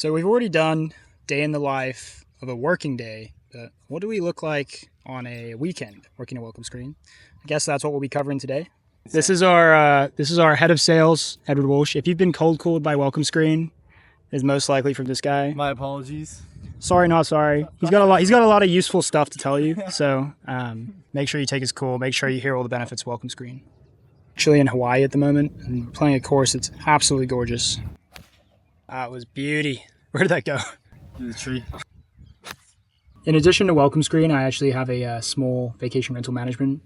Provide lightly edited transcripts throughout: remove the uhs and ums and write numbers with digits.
So we've already done day in the life of a working day, but what do we look like on a weekend working a welcome screen? I guess that's what we'll be covering today. This is our head of sales, Edward Walsh. If you've been cold called by welcome screen, it's most likely from this guy. My apologies. Sorry, not sorry. He's got a lot of useful stuff to tell you. So make sure you take his call. Make sure you hear all the benefits of welcome screen. Actually in Hawaii at the moment and we're playing a course that's absolutely gorgeous. That was beauty. Where did that go? To the tree. In addition to welcome screen, I actually have a small vacation rental management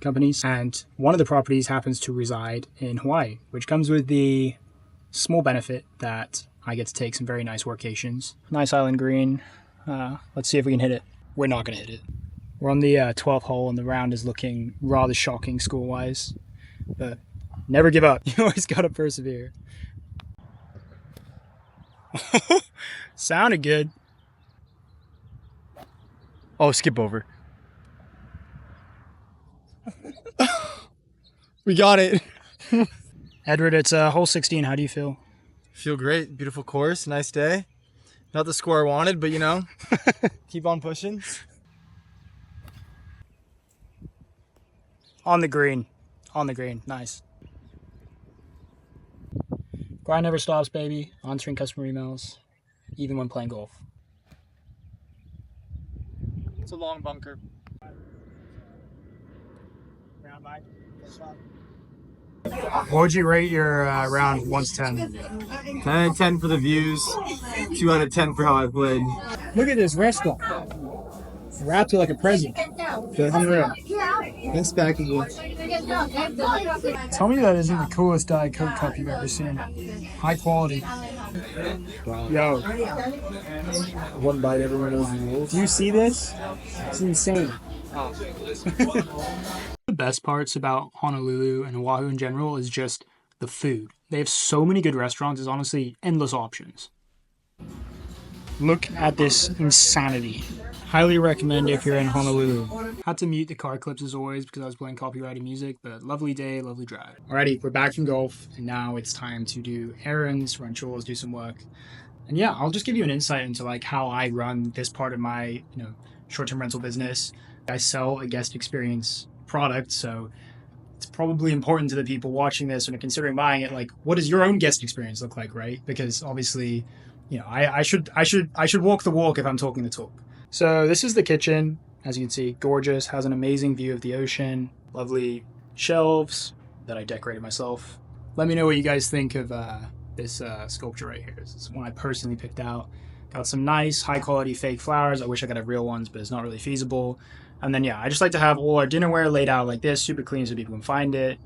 companies, and one of the properties happens to reside in Hawaii, which comes with the small benefit that I get to take some very nice workations. Nice island green. Let's see if we can hit it. We're not going to hit it. We're on the 12th hole and the round is looking rather shocking score-wise, but never give up. You always got to persevere. Sounded good. Oh, skip over. We got it. Edward, it's hole 16. How do you feel? Feel great. Beautiful course. Nice day. Not the score I wanted, but you know, keep on pushing. On the green. On the green. Nice. Grind never stops, baby. Answering customer emails, even when playing golf. It's a long bunker. What would you rate your round 1 to 10? 10 out of 10 for the views. 2 out of 10 for how I played. Look at this restaurant. Wrapped it like a present. Unreal. Best packaging. Tell me that isn't the coolest Diet Coke cup you've ever seen. High quality. Yo. One bite, everyone knows the rules. Do you see this? It's insane. The best parts about Honolulu and Oahu in general is just the food. They have so many good restaurants. There's honestly endless options. Look at this insanity. Highly recommend if you're in Honolulu. Had to mute the car clips as always because I was playing copyrighted music, but lovely day, lovely drive. Alrighty, we're back from golf, and now it's time to do errands, run chores, do some work. And yeah, I'll just give you an insight into like how I run this part of my, short-term rental business. I sell a guest experience product, so it's probably important to the people watching this and are considering buying it. Like, what does your own guest experience look like, right? Because obviously, I should walk the walk if I'm talking the talk. So this is the kitchen, as you can see, gorgeous, has an amazing view of the ocean, lovely shelves that I decorated myself. Let me know what you guys think of this sculpture right here. This is one I personally picked out. Got some nice high quality fake flowers. I wish I could have real ones, but it's not really feasible. And then I just like to have all our dinnerware laid out like this, super clean so people can find it.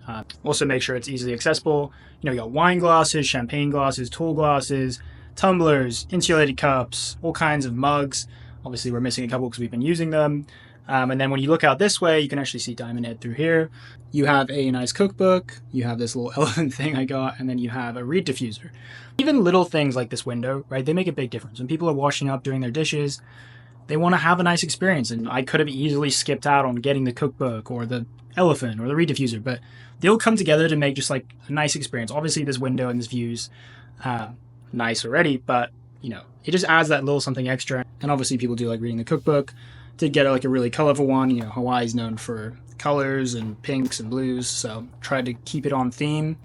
Also make sure it's easily accessible. We got wine glasses, champagne glasses, tall glasses, tumblers, insulated cups, all kinds of mugs. Obviously, we're missing a couple because we've been using them. And then when you look out this way, you can actually see Diamond Head through here. You have a nice cookbook. You have this little elephant thing I got. And then you have a reed diffuser. Even little things like this window, right? They make a big difference. When people are washing up, doing their dishes, they want to have a nice experience. And I could have easily skipped out on getting the cookbook or the elephant or the reed diffuser. But they'll come together to make just like a nice experience. Obviously, this window and this view's nice already. But, it just adds that little something extra. And obviously people do like reading the cookbook. Did get like a really colorful one. Hawaii's known for colors and pinks and blues, so tried to keep it on theme.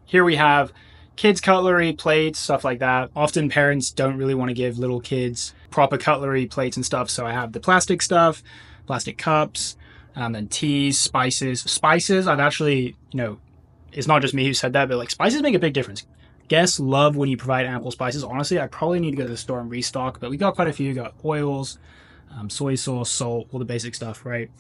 Here we have kids cutlery, plates, stuff like that. Often parents don't really want to give little kids proper cutlery, plates and stuff, so I have the plastic stuff, plastic cups, then teas, spices. Spices, I've actually, it's not just me who said that, but like spices make a big difference. Guests love when you provide ample spices. Honestly, I probably need to go to the store and restock, but we got quite a few. You got oils, soy sauce, salt, all the basic stuff, right?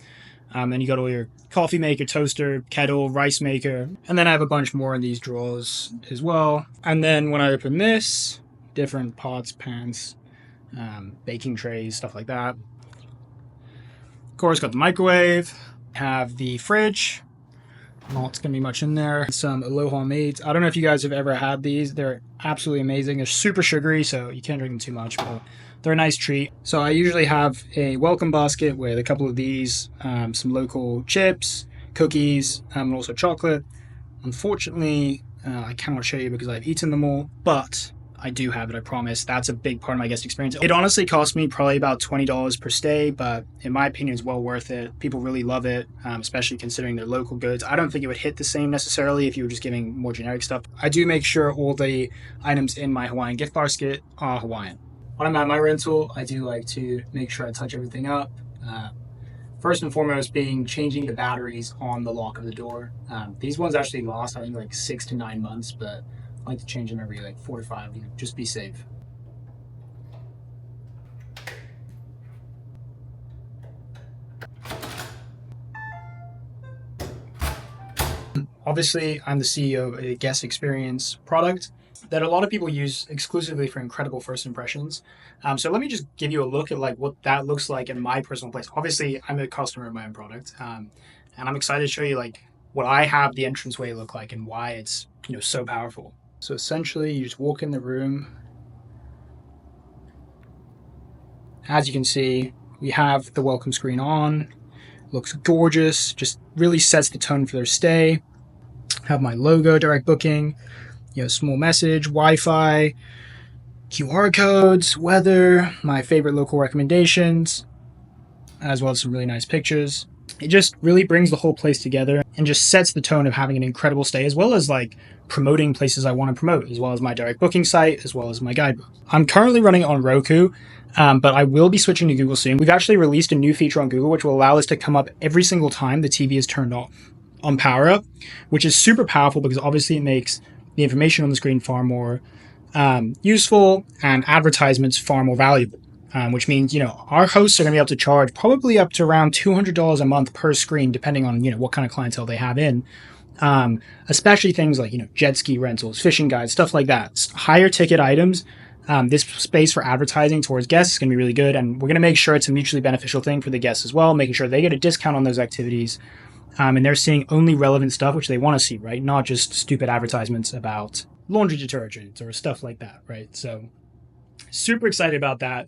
Then you got all your coffee maker, toaster, kettle, rice maker. And then I have a bunch more in these drawers as well. And then when I open this, different pots, pans, baking trays, stuff like that. Of course, got the microwave, have the fridge. Not going to be much in there. Some Aloha Maids. I don't know if you guys have ever had these. They're absolutely amazing. They're super sugary, so you can't drink them too much, but they're a nice treat. So I usually have a welcome basket with a couple of these, some local chips, cookies, and also chocolate. Unfortunately, I cannot show you because I've eaten them all, but I do have it, I promise. That's a big part of my guest experience. It honestly cost me probably about $20 per stay, but in my opinion, it's well worth it. People really love it, especially considering they're local goods. I don't think it would hit the same necessarily if you were just giving more generic stuff. I do make sure all the items in my Hawaiian gift basket are Hawaiian. When I'm at my rental, I do like to make sure I touch everything up. First and foremost being changing the batteries on the lock of the door. These ones actually last, I think, like 6 to 9 months, but I like to change them every like 4 to 5, just be safe. Obviously, I'm the CEO of a guest experience product that a lot of people use exclusively for incredible first impressions. So let me just give you a look at like what that looks like in my personal place. Obviously, I'm a customer of my own product, and I'm excited to show you like what I have the entranceway look like and why it's so powerful. So essentially, you just walk in the room. As you can see, we have the welcome screen on. Looks gorgeous. Just really sets the tone for their stay. Have my logo, direct booking, small message, Wi-Fi, QR codes, weather, my favorite local recommendations, as well as some really nice pictures. It just really brings the whole place together and just sets the tone of having an incredible stay, as well as like promoting places I want to promote, as well as my direct booking site, as well as my guidebook. I'm currently running it on Roku, but I will be switching to Google soon. We've actually released a new feature on Google, which will allow us to come up every single time the TV is turned off on power up, which is super powerful because obviously it makes the information on the screen far more useful and advertisements far more valuable. Which means, our hosts are going to be able to charge probably up to around $200 a month per screen, depending on, what kind of clientele they have in. Especially things like, jet ski rentals, fishing guides, stuff like that. Higher ticket items. This space for advertising towards guests is going to be really good. And we're going to make sure it's a mutually beneficial thing for the guests as well, making sure they get a discount on those activities. And they're seeing only relevant stuff, which they want to see, right? Not just stupid advertisements about laundry detergent or stuff like that, right? So super excited about that.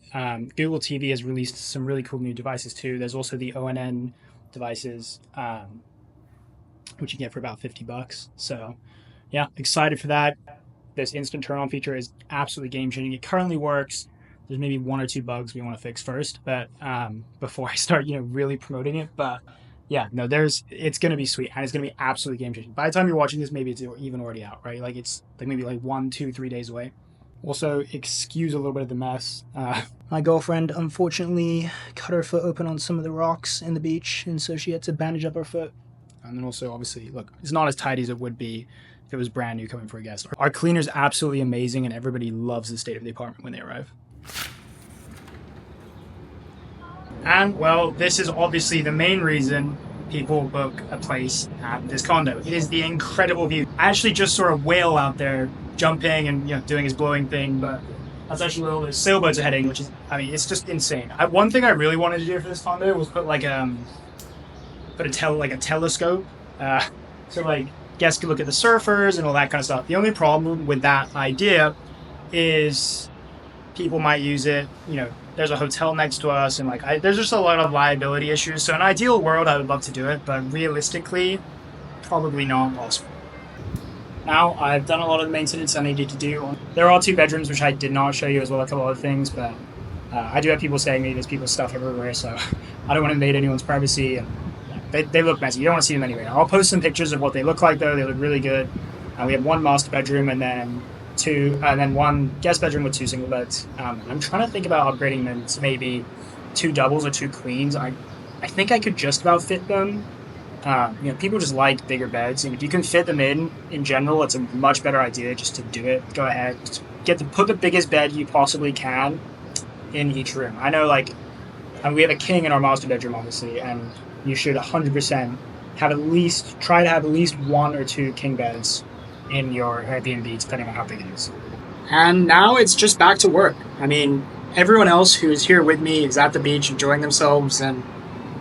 Google TV has released some really cool new devices too. There's also the ONN devices, which you get for about $50. So yeah, excited for that. This instant turn on feature is absolutely game changing. It currently works. There's maybe 1 or 2 bugs we want to fix first, but before I start, really promoting it. But yeah, no, it's going to be sweet, and it's going to be absolutely game changing. By the time you're watching this, maybe it's even already out, right? Like it's like maybe like 1, 2, 3 days away. Also, excuse a little bit of the mess. My girlfriend unfortunately cut her foot open on some of the rocks in the beach, and so she had to bandage up her foot. And then also, obviously, look, it's not as tidy as it would be if it was brand new coming for a guest. Our cleaner's absolutely amazing, and everybody loves the state of the apartment when they arrive. And, well, this is obviously the main reason people book a place at this condo. It is the incredible view. I actually just saw a whale out there jumping and doing his blowing thing, but that's actually where all those sailboats are heading, which is, it's just insane. One thing I really wanted to do for this condo was put a telescope, so like guests could look at the surfers and all that kind of stuff. The only problem with that idea is people might use it. There's a hotel next to us, and there's just a lot of liability issues. So in an ideal world, I would love to do it, but realistically, probably not possible. Now, I've done a lot of the maintenance I needed to do. There are 2 bedrooms, which I did not show you, as well as a couple other things, but I do have people saying to me there's people's stuff everywhere, so I don't want to invade anyone's privacy. And they look messy. You don't want to see them anyway. I'll post some pictures of what they look like, though. They look really good. We have 1 master bedroom and then 1 guest bedroom with 2 single beds. I'm trying to think about upgrading them to maybe 2 doubles or 2 queens. I think I could just about fit them. People just like bigger beds, and if you can fit them in general, it's a much better idea just to do it. Go ahead, put the biggest bed you possibly can in each room. I know, we have a king in our master bedroom, obviously, and you should 100% try to have at least 1 or 2 king beds in your Airbnb, depending on how big it is. And now it's just back to work. Everyone else who is here with me is at the beach enjoying themselves, and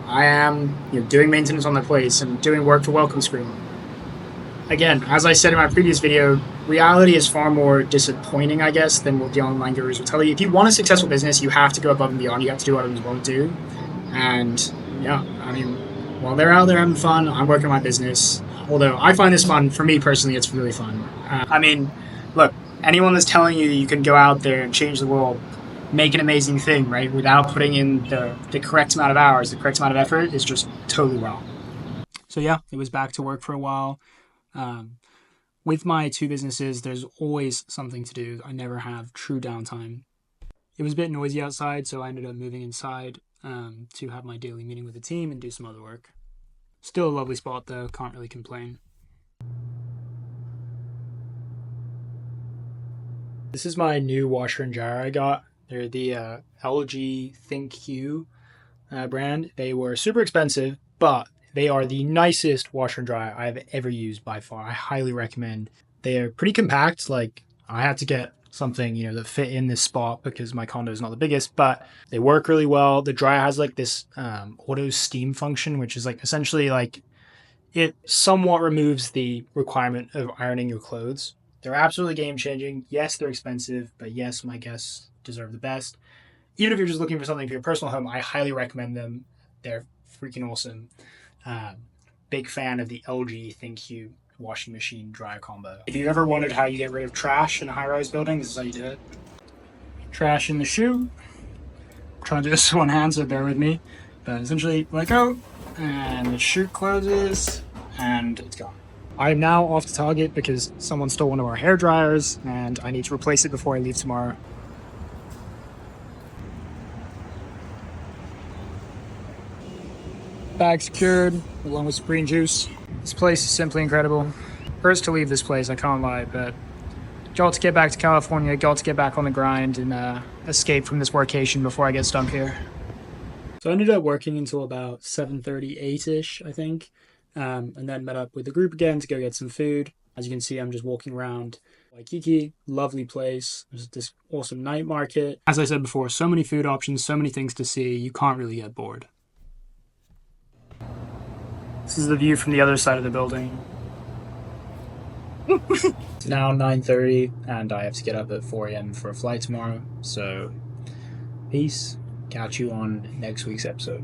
I am doing maintenance on the place and doing work for Welcome Screen. Again, as I said in my previous video, reality is far more disappointing, I guess, than what the online gurus will tell you. If you want a successful business, you have to go above and beyond. You have to do what others won't do. And while they're out there having fun, I'm working on my business. Although I find this fun, for me personally, it's really fun. Look, Anyone that's telling you you can go out there and change the world, make an amazing thing, right, without putting in the correct amount of hours, the correct amount of effort, is just totally wrong. So yeah, it was back to work for a while. Um, with my two businesses, there's always something to do. I never have true downtime. It was a bit noisy outside, so I ended up moving inside to have my daily meeting with the team and do some other work. Still a lovely spot though, can't really complain. This is my new washer and dryer I got. They're the LG ThinkQ brand. They were super expensive, but they are the nicest washer and dryer I've ever used by far. I highly recommend. They are pretty compact. Like I had to get something that fit in this spot because my condo is not the biggest, but they work really well. The dryer has like this auto steam function, which is like essentially like it somewhat removes the requirement of ironing your clothes. They're absolutely game changing. Yes, they're expensive, but yes, my guests deserve the best. Even if you're just looking for something for your personal home, I highly recommend them. They're freaking awesome. Uh, Big fan of the LG ThinkQ washing machine dryer combo. If you've ever wondered how you get rid of trash in a high-rise building, this is how you do it. Trash in the chute. I'm trying to do this one hand, so bear with me. But essentially, let go, and the chute closes, and it's gone. I am now off to Target because someone stole one of our hair dryers, and I need to replace it before I leave tomorrow. Bag secured, along with Supreme Juice. This place is simply incredible. Hurts to leave this place, I can't lie, but got to get back to California, got to get back on the grind and escape from this workation before I get stuck here. So I ended up working until about 7:30, 8-ish, I think, and then met up with the group again to go get some food. As you can see, I'm just walking around Waikiki, lovely place. There's this awesome night market. As I said before, so many food options, so many things to see, you can't really get bored. This is the view from the other side of the building. It's now 9:30 and I have to get up at 4 a.m. for a flight tomorrow. So, peace. Catch you on next week's episode.